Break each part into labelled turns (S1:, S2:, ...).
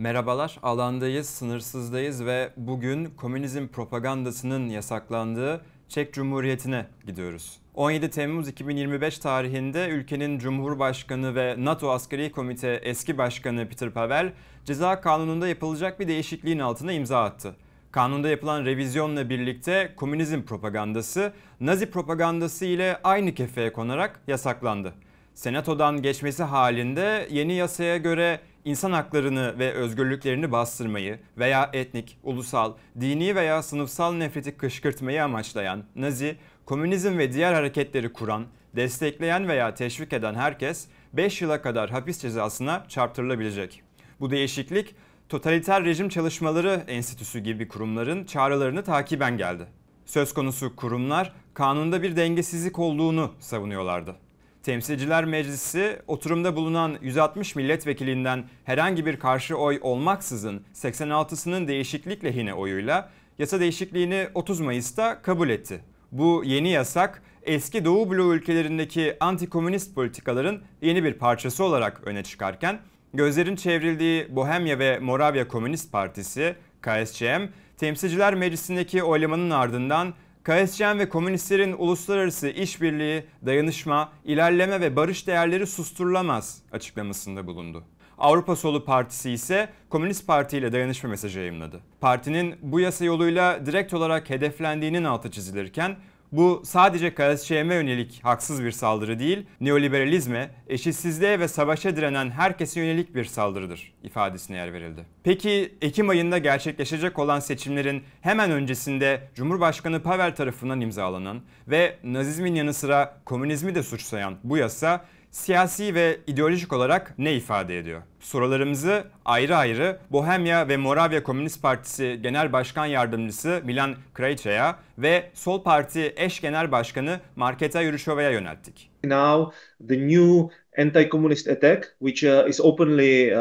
S1: Merhabalar, alandayız, sınırsızdayız ve bugün komünizm propagandasının yasaklandığı Çek Cumhuriyeti'ne gidiyoruz. 17 Temmuz 2025 tarihinde ülkenin Cumhurbaşkanı ve NATO Askeri Komite eski başkanı Peter Pavel, ceza kanununda yapılacak bir değişikliğin altına imza attı. Kanunda yapılan revizyonla birlikte komünizm propagandası, Nazi propagandası ile aynı kefeye konarak yasaklandı. Senatodan geçmesi halinde yeni yasaya göre insan haklarını ve özgürlüklerini bastırmayı veya etnik, ulusal, dini veya sınıfsal nefreti kışkırtmayı amaçlayan Nazi, komünizm ve diğer hareketleri kuran, destekleyen veya teşvik eden herkes 5 yıla kadar hapis cezasına çarptırılabilecek. Bu değişiklik, Totaliter Rejim Çalışmaları Enstitüsü gibi kurumların çağrılarını takiben geldi. Söz konusu kurumlar kanunda bir dengesizlik olduğunu savunuyorlardı. Temsilciler Meclisi oturumda bulunan 160 milletvekilinden herhangi bir karşı oy olmaksızın 86'sının değişiklik lehine oyuyla yasa değişikliğini 30 Mayıs'ta kabul etti. Bu yeni yasak eski Doğu bloğu ülkelerindeki anti-komünist politikaların yeni bir parçası olarak öne çıkarken gözlerin çevrildiği Bohemya ve Moravya Komünist Partisi, KSČM, Temsilciler Meclisi'ndeki oylamanın ardından KSČM ve komünistlerin uluslararası işbirliği, dayanışma, ilerleme ve barış değerleri susturulamaz açıklamasında bulundu. Avrupa Solu Partisi ise Komünist Parti ile dayanışma mesajı yayımladı. Partinin bu yasa yoluyla direkt olarak hedeflendiğinin altı çizilirken bu sadece KSČM'e yönelik haksız bir saldırı değil, neoliberalizme, eşitsizliğe ve savaşa direnen herkese yönelik bir saldırıdır ifadesine yer verildi. Peki Ekim ayında gerçekleşecek olan seçimlerin hemen öncesinde Cumhurbaşkanı Pavel tarafından imzalanan ve Nazizmin yanı sıra komünizmi de suçlayan bu yasa siyasi ve ideolojik olarak ne ifade ediyor? Sorularımızı ayrı ayrı Bohemya ve Moravya Komünist Partisi Genel Başkan Yardımcısı Milan Krajica'ya ve Sol Parti eş genel başkanı Marketa Yuruşova'ya yönelttik.
S2: Now the new anti-communist attack, which is openly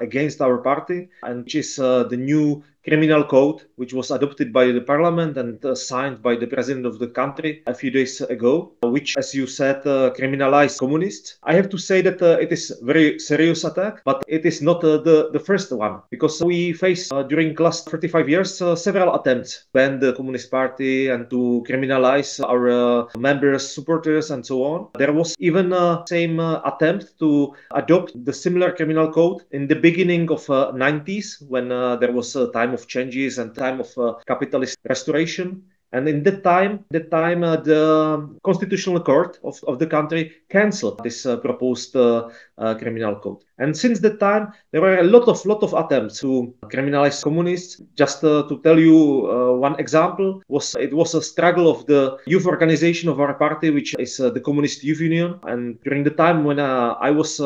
S2: against our party, and which is the new criminal code, which was adopted by the parliament and signed by the president of the country a few days ago, which, as you said, criminalized communists. I have to say that it is a very serious attack, but it is not the first one, because we faced during the last 35 years several attempts to ban the Communist Party and to criminalize our members, supporters, and so on. There was even same attempt to adopt the similar criminal code in the beginning of 90s when there was a time of changes and time of capitalist restoration. And in that time, the Constitutional Court of the country cancelled this proposed criminal code. And since that time, there were a lot of attempts to criminalize communists. Just to tell you one example, it was a struggle of the youth organization of our party, which is the Communist Youth Union. And during the time when I was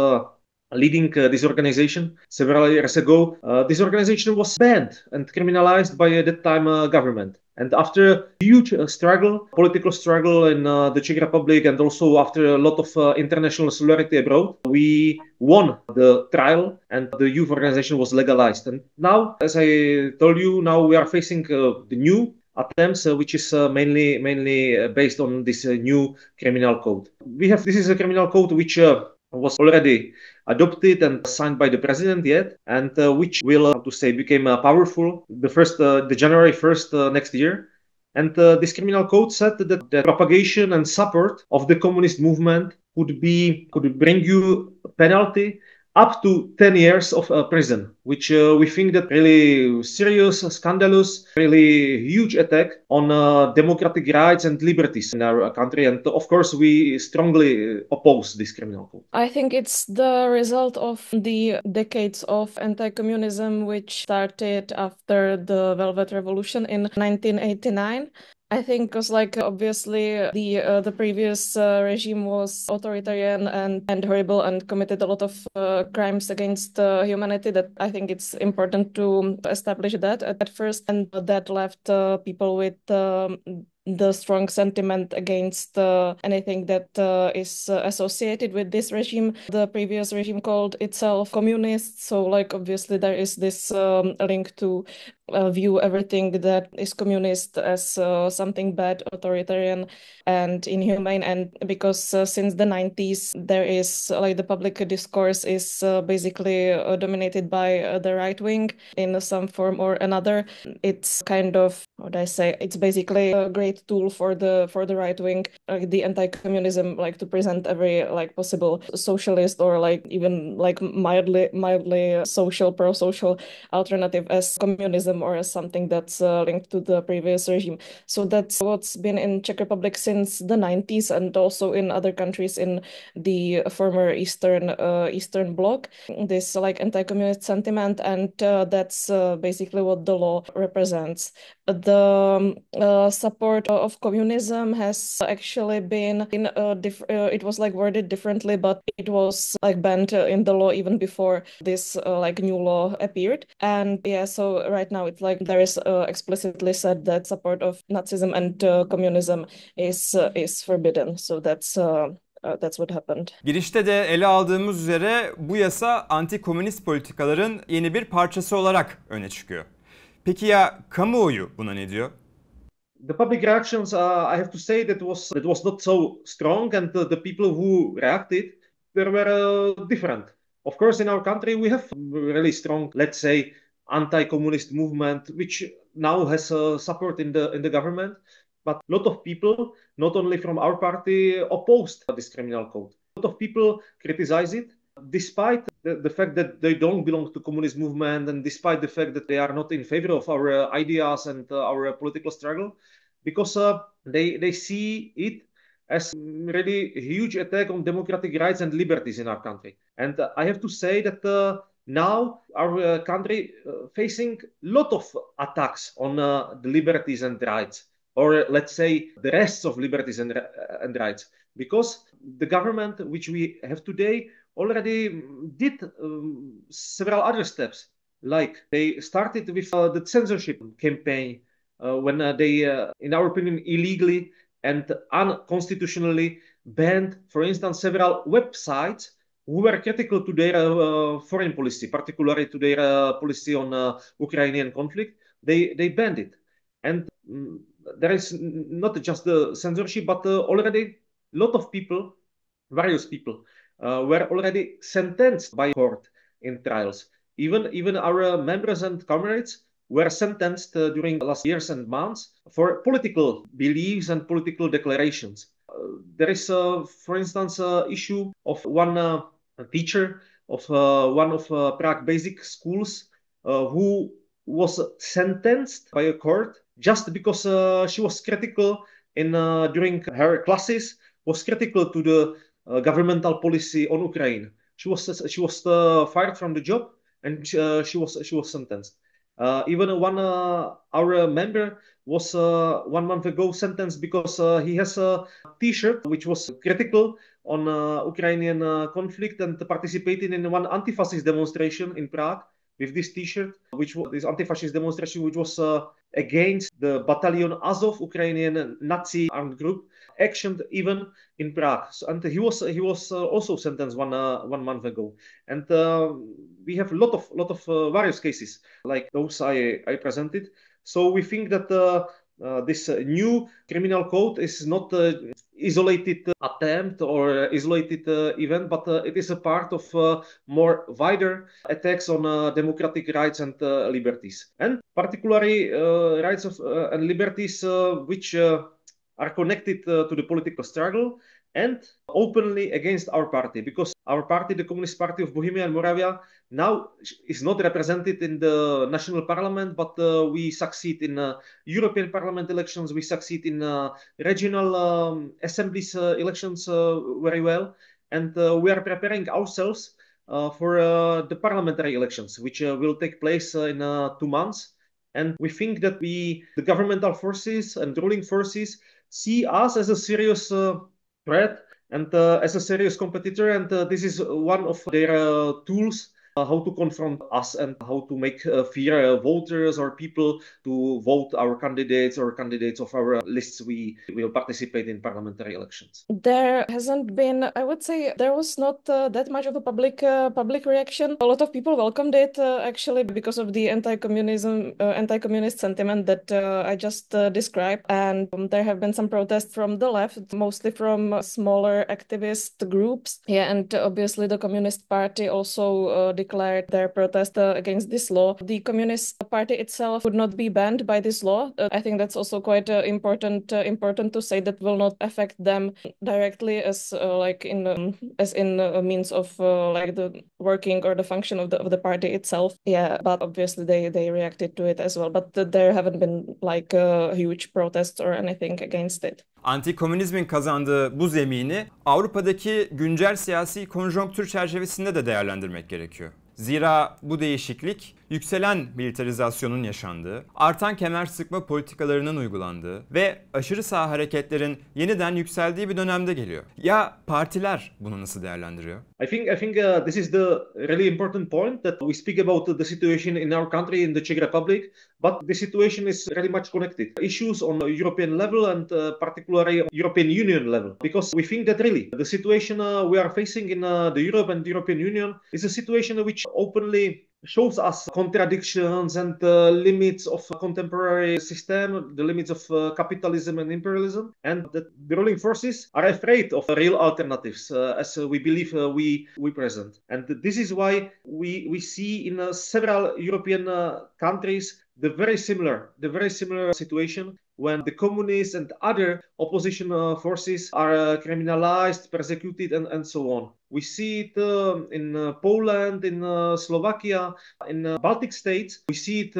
S2: leading this organization several years ago, this organization was banned and criminalized by that time government. And after a huge struggle, political struggle in the Czech Republic, and also after a lot of international solidarity abroad, we won the trial and the youth organization was legalized. And now, as I told you, now we are facing the new attempts, which is mainly based on this new criminal code. This is a criminal code which was already adopted and signed by the president yet, and which will, became powerful the January 1st next year. And this criminal code said that the propagation and support of the communist movement could bring you a penalty up to 10 years of prison, which we think that really serious, scandalous, really huge attack on democratic rights and liberties in our country. And of course, we strongly oppose this criminal code.
S3: I think it's the result of the decades of anti-communism, which started after the Velvet Revolution in 1989. I think because, obviously the previous regime was authoritarian and horrible and committed a lot of crimes against humanity, that I think it's important to establish that at first, and that left people with the strong sentiment against anything that is associated with this regime. The previous regime called itself Communist, so obviously there is this link to view everything that is communist as something bad, authoritarian, and inhumane. And because since the 90s, there is like the public discourse is basically dominated by the right wing in some form or another. It's kind of, how would I say, it's basically a great tool for the right wing, the anti-communism, like to present every like possible socialist or like even like mildly social, pro-social alternative as communism or as something that's linked to the previous regime. So that's what's been in Czech Republic since the 90s and also in other countries in the former Eastern Bloc, this like anti-communist sentiment, and that's basically what the law represents. The support of communism has actually been in it was like worded differently, but it was like banned in the law even before this like new law appeared. And yeah, so right now it's like there is explicitly said that support of Nazism and communism is forbidden. So that's what happened.
S1: Girişte de ele aldığımız üzere bu yasa anti-komünist politikaların yeni bir parçası olarak öne çıkıyor. Peki ya kamuoyu buna ne diyor?
S2: The public reactions, I have to say, that was not so strong, and the people who reacted, they were different. Of course, in our country, we have really strong, let's say, anti-communist movement, which now has support in the government. But a lot of people, not only from our party, opposed this criminal code. A lot of people criticize it, despite the fact that they don't belong to communist movement, and despite the fact that they are not in favor of our ideas and our political struggle, because they see it as really a huge attack on democratic rights and liberties in our country. And I have to say that now our country facing a lot of attacks on the liberties and rights, or let's say the rest of liberties and rights, because the government which we have today already did several other steps. Like they started with the censorship campaign when they, in our opinion, illegally and unconstitutionally banned, for instance, several websites who were critical to their foreign policy, particularly to their policy on Ukrainian conflict. They banned it. And there is not just the censorship, but already a lot of people, various people, were already sentenced by court in trials. Even our members and comrades were sentenced during the last years and months for political beliefs and political declarations. There is, for instance, issue of one teacher of one of Prague basic schools who was sentenced by a court just because she was critical in during her classes, was critical to the governmental policy on Ukraine. She was fired from the job, and she was sentenced. Even one our member was 1 month ago sentenced because he has a T-shirt which was critical on Ukrainian conflict and participated in one anti-fascist demonstration in Prague with this T-shirt, which was this anti-fascist demonstration, which was against the battalion Azov, Ukrainian Nazi armed group, actioned even in Prague. So, and he was also sentenced 1 month ago. And we have a lot of various cases like those I presented. So we think that this new criminal code is not isolated attempt or isolated event, but it is a part of more wider attacks on democratic rights and liberties, and particularly rights of and liberties which are connected to the political struggle and openly against our party, because our party, the Communist Party of Bohemia and Moravia, now is not represented in the national parliament, but we succeed in European Parliament elections, we succeed in regional assemblies elections very well, and we are preparing ourselves for the parliamentary elections, which will take place in 2 months. And we think that the governmental forces and ruling forces see us as a serious threat and as a serious competitor, and this is one of their tools how to confront us and how to make fear voters or people to vote our candidates or candidates of our lists we will participate in parliamentary elections.
S3: There hasn't been, I would say, there was not that much of a public reaction. A lot of people welcomed it actually because of the anti-communist sentiment that I just described. And there have been some protests from the left, mostly from smaller activist groups. Yeah, and obviously the Communist Party also declared their protest against this law. The Communist Party itself would not be banned by this law. I think that's also quite important to say that will not affect them directly as in a means of like the working or the function of the party itself. Yeah, but obviously they reacted to it as well. But there haven't been like huge protests or anything against it.
S1: Antikomünizmin kazandığı bu zemini Avrupa'daki güncel siyasi konjonktür çerçevesinde de değerlendirmek gerekiyor. Zira bu değişiklik yükselen militarizasyonun yaşandığı, artan kemer sıkma politikalarının uygulandığı ve aşırı sağ hareketlerin yeniden yükseldiği bir dönemde geliyor. Ya partiler bunu nasıl değerlendiriyor?
S2: I think this is the really important point that we speak about the situation in our country in the Czech Republic, but the situation is really much connected. Issues on the European level and particularly European Union level, because we think that really the situation we are facing in the Europe and the European Union is a situation which openly shows us contradictions and the limits of a contemporary system, the limits of capitalism and imperialism, and the ruling forces are afraid of real alternatives, as we believe we present. And this is why we see in several European countries the very similar situation when the communists and other opposition forces are criminalized, persecuted, and so on. We see it in Poland, in Slovakia, in Baltic states. We see it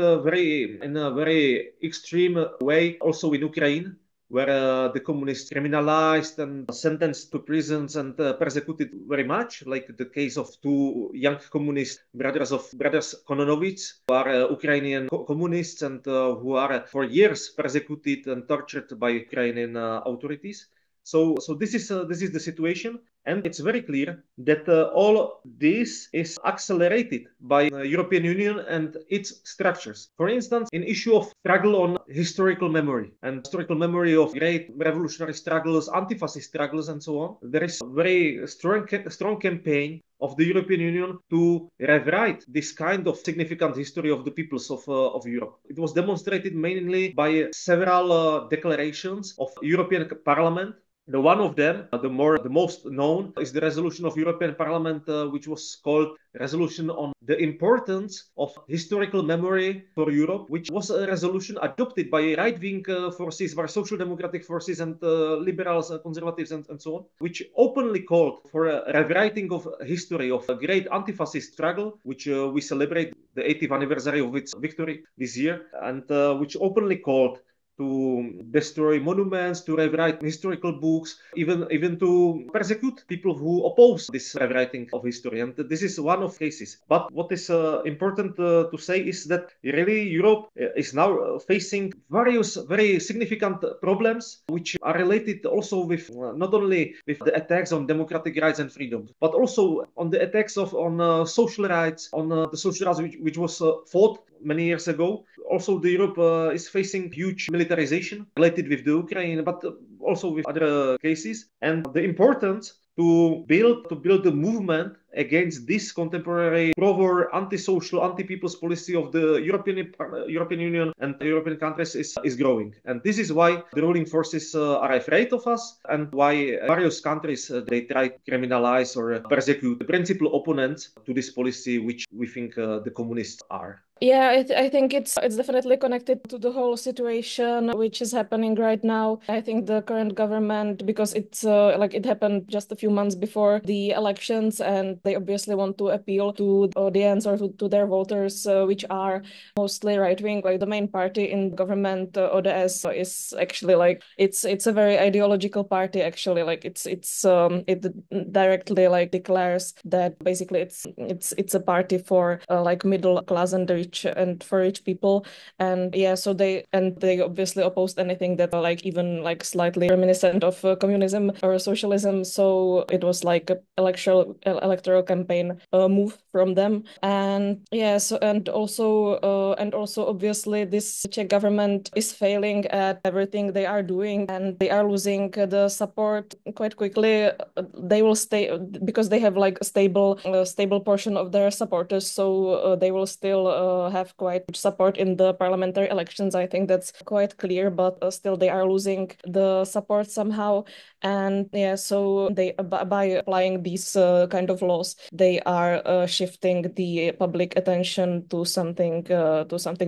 S2: in a very extreme way also in Ukraine, where the communists criminalized and sentenced to prisons and persecuted very much, like the case of two young communist brothers Kononovich, who are Ukrainian communists and who are for years persecuted and tortured by Ukrainian authorities. So this is the situation, and it's very clear that all this is accelerated by the European Union and its structures. For instance, in issue of struggle on historical memory of great revolutionary struggles, anti-fascist struggles, and so on, there is a very strong campaign of the European Union to rewrite this kind of significant history of the peoples of Europe. It was demonstrated mainly by several declarations of European Parliament. The one of them, the most known, is the resolution of European Parliament, which was called Resolution on the Importance of Historical Memory for Europe, which was a resolution adopted by right-wing forces, by social democratic forces and liberals and conservatives and so on, which openly called for a rewriting of history of a great anti-fascist struggle, which we celebrate the 80th anniversary of its victory this year, and which openly called to destroy monuments, to rewrite historical books, even to persecute people who oppose this rewriting of history. And this is one of cases. But what is important to say is that really Europe is now facing various very significant problems, which are related also with not only with the attacks on democratic rights and freedoms, but also on the attacks on social rights, on the social rights which was fought many years ago. Also, the Europe is facing huge militarization related with the Ukraine, but also with other cases. And the importance to build a movement against this contemporary pro-war, anti-social, anti-people's policy of the European Union and the European countries is growing. And this is why the ruling forces are afraid of us, and why various countries they try to criminalize or persecute the principal opponents to this policy, which we think the communists are.
S3: Yeah, I think it's definitely connected to the whole situation which is happening right now. I think the current government, because it's it happened just a few months before the elections, and they obviously want to appeal to the audience or to their voters, which are mostly right wing. Like the main party in government, ODS, is actually it's a very ideological party. Actually, it directly declares that basically it's a party for middle class and the rich and for rich people. And yeah, so they obviously opposed anything that even slightly obviously reminiscent of communism or socialism. So it was like an electoral campaign move from them. And yes, and also obviously this Czech government is failing at everything they are doing, and they are losing the support quite quickly. They will stay because they have like a stable portion of their supporters, so they will still have quite much support in the parliamentary elections. I think that's quite clear, but still they are losing the support somehow. And yeah, so they by applying these kind of laws, they are shifting the public attention to something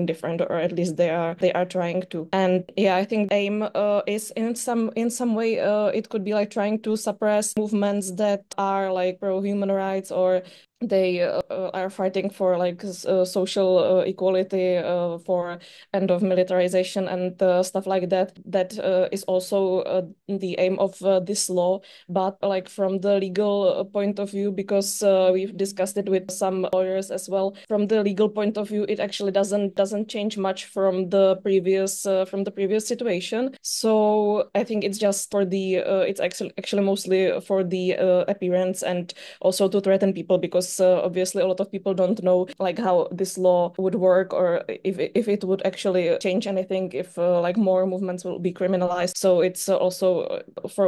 S3: different, or at least they are trying to. And yeah, I think aim is in some way it could be like trying to suppress movements that are like pro human rights, or they are fighting for like social equality, for end of militarization and stuff like that. That is also the aim of this law. But like from the legal point of view, because we've discussed it with some lawyers as well, from the legal point of view, it actually doesn't change much from the previous situation. So I think it's just for the it's actually mostly for the appearance, and also to threaten people, because obviously a lot of people don't know like how this law would work, or if it would actually change anything, if like more movements will be criminalized. So it's also for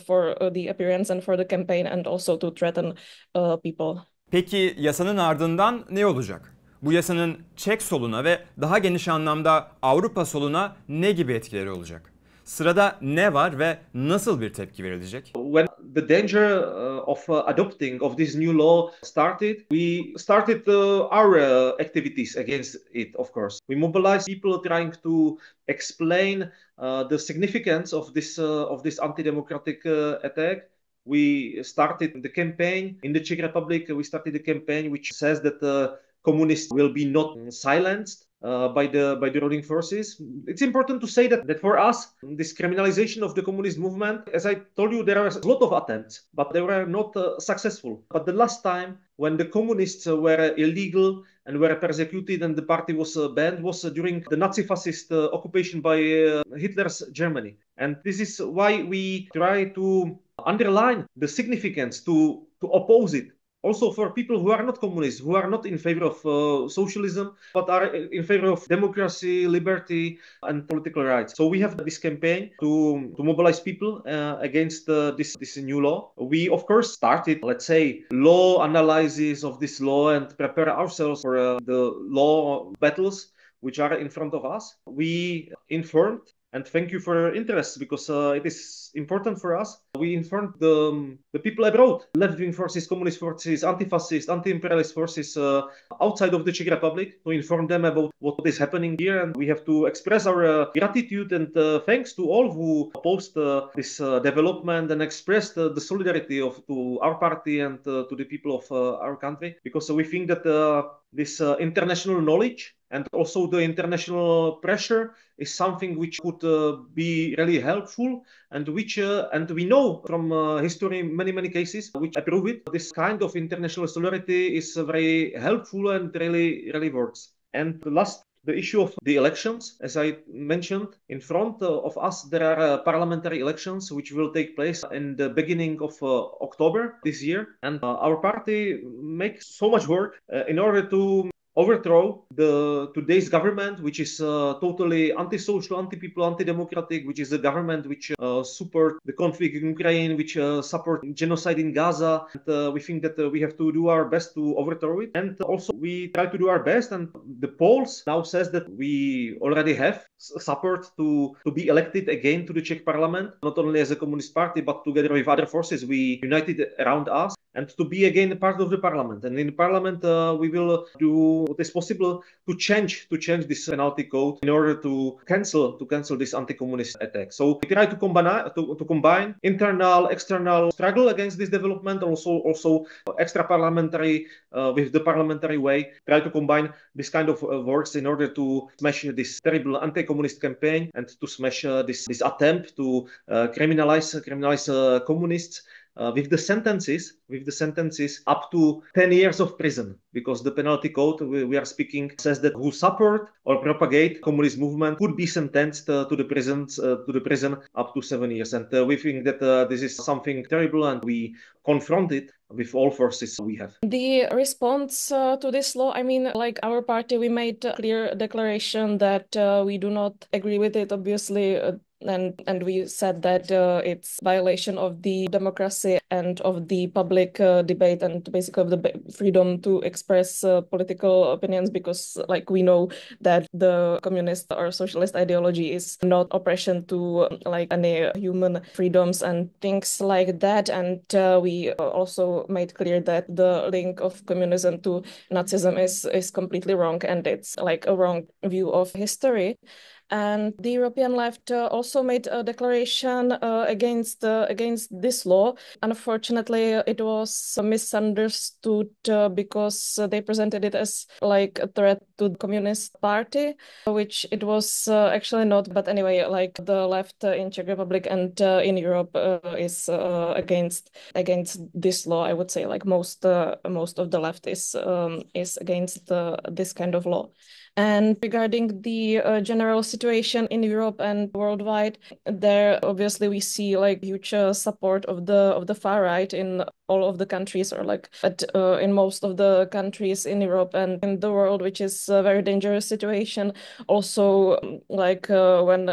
S3: for the appearance and for the campaign, and also to threaten people.
S1: Peki yasanın ardından ne olacak? Bu yasanın Çek soluna ve daha geniş anlamda Avrupa soluna ne gibi etkileri olacak? Sırada ne var ve nasıl bir tepki verilecek?
S2: When the danger of adopting of this new law started, we started our activities against it, of course. We mobilized people trying to explain the significance of this anti-democratic attack. We started the campaign in the Czech Republic. We started a campaign which says that communists will be not silenced by the ruling forces. It's important to say that for us, this criminalization of the communist movement, as I told you, there are a lot of attempts, but they were not successful. But the last time when the communists were illegal and were persecuted and the party was banned was during the Nazi-fascist occupation by Hitler's Germany. And this is why we try to underline the significance to oppose it. Also for people who are not communists, who are not in favor of socialism, but are in favor of democracy, liberty, and political rights. So we have this campaign to mobilize people against this new law. We, of course, started, let's say, law analysis of this law and prepare ourselves for the law battles which are in front of us. We informed, and thank you for your interest, because it is important for us. We informed the people abroad, left-wing forces, communist forces, anti-fascist, anti-imperialist forces outside of the Czech Republic, to inform them about what is happening here. And we have to express our gratitude and thanks to all who opposed this development and expressed the solidarity to our party and to the people of our country, because we think that this international knowledge and also the international pressure is something which could be really helpful, and which and we know from history many cases which approve it. This kind of international solidarity is very helpful and really works. And the issue of the elections, as I mentioned, in front of us there are parliamentary elections which will take place in the beginning of October this year, and our party makes so much work in order to overthrow today's government, which is totally anti-social, anti-people, anti-democratic, which is a government which support the conflict in Ukraine, which support genocide in Gaza. And we think that we have to do our best to overthrow it. And also we try to do our best. And the polls now says that we already have support to be elected again to the Czech parliament, not only as a communist party, but together with other forces we united around us, and to be again a part of the parliament. And in the parliament, we will do what is possible to change this penalty code in order to cancel this anti-communist attack. So we try to combine internal, external struggle against this development, also extra parliamentary with the parliamentary way. Try to combine this kind of works in order to smash this terrible anti-communist campaign and to smash this attempt to criminalize communists. with the sentences up to 10 years of prison, because the penalty code we are speaking says that who support or propagate communist movement could be sentenced to the prison up to 7 years. And we think that this is something terrible, and we confront it with all forces we have.
S3: The response to this law, I mean, like our party, we made a clear declaration that we do not agree with it, obviously. And we said that it's violation of the democracy and of the public debate and basically of the freedom to express political opinions, because like we know that the communist or socialist ideology is not oppression to like any human freedoms and things like that. And we also made clear that the link of communism to Nazism is completely wrong, and it's like a wrong view of history. And the European left also made a declaration against this law. Unfortunately, it was misunderstood because they presented it as like a threat to the Communist Party, which it was actually not. But anyway, like the left in Czech Republic and in Europe is against this law. I would say like most of the left is against this kind of law. And regarding the general situation in Europe and worldwide, there obviously we see like huge support of the far right in all of the countries, or like in most of the countries in Europe and in the world, which is a very dangerous situation. Also, like when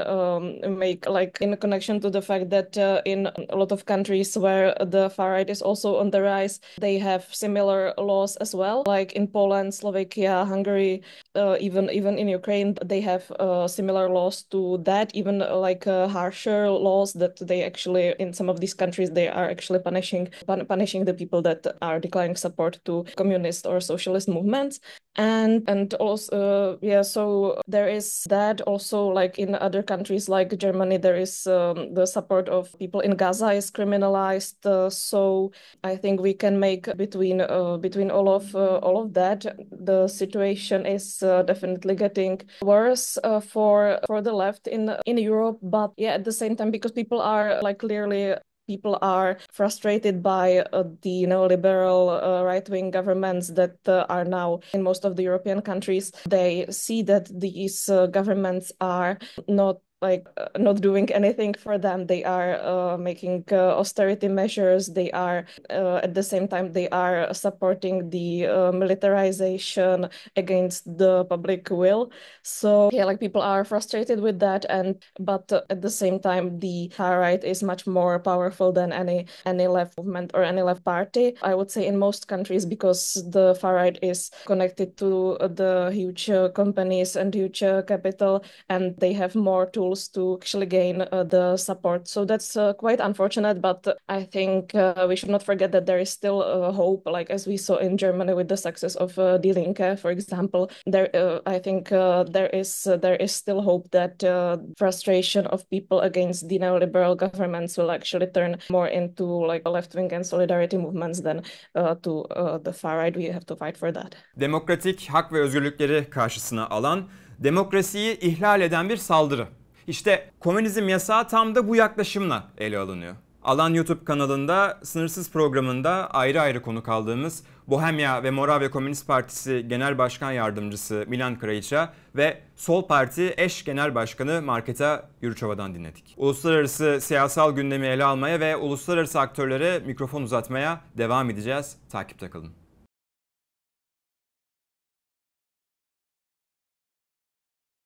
S3: make like in connection to the fact that in a lot of countries where the far right is also on the rise, they have similar laws as well. Like in Poland, Slovakia, Hungary, even in Ukraine, they have similar laws to that. Even like harsher laws that they actually in some of these countries they are actually punishing the people that are declaring support to communist or socialist movements. And also so there is that. Also, like in other countries like Germany, there is the support of people in Gaza is criminalized. So I think we can make between all of that, the situation is definitely getting worse for the left in Europe. But yeah, at the same time, because people are like clearly people are frustrated by the neoliberal right-wing governments that are now in most of the European countries. They see that these governments are not doing anything for them. They are making austerity measures. They are at the same time they are supporting the militarization against the public will. So yeah, like people are frustrated with that, but at the same time the far right is much more powerful than any left movement or any left party, I would say, in most countries, because the far right is connected to the huge companies and huge capital, and they have more tools to actually gain the support. So that's quite unfortunate, but I think we should not forget that there is still hope, like as we saw in Germany with the success of Die Linke, for example. I think there is still hope that frustration of people against the neoliberal governments will actually turn more into like left-wing and solidarity movements than to the far right. We have to fight for that.
S1: Demokratik hak ve özgürlükleri karşısına alan, demokrasiyi ihlal eden bir saldırı. İşte komünizm yasağı tam da bu yaklaşımla ele alınıyor. Alan YouTube kanalında Sınırsız programında ayrı ayrı konuk aldığımız Bohemya ve Moravya Komünist Partisi Genel Başkan Yardımcısı Milan Kraiça ve Sol Parti eş Genel Başkanı Marketa Yurçova'dan dinledik. Uluslararası siyasal gündemi ele almaya ve uluslararası aktörlere mikrofon uzatmaya devam edeceğiz. Takipte kalın.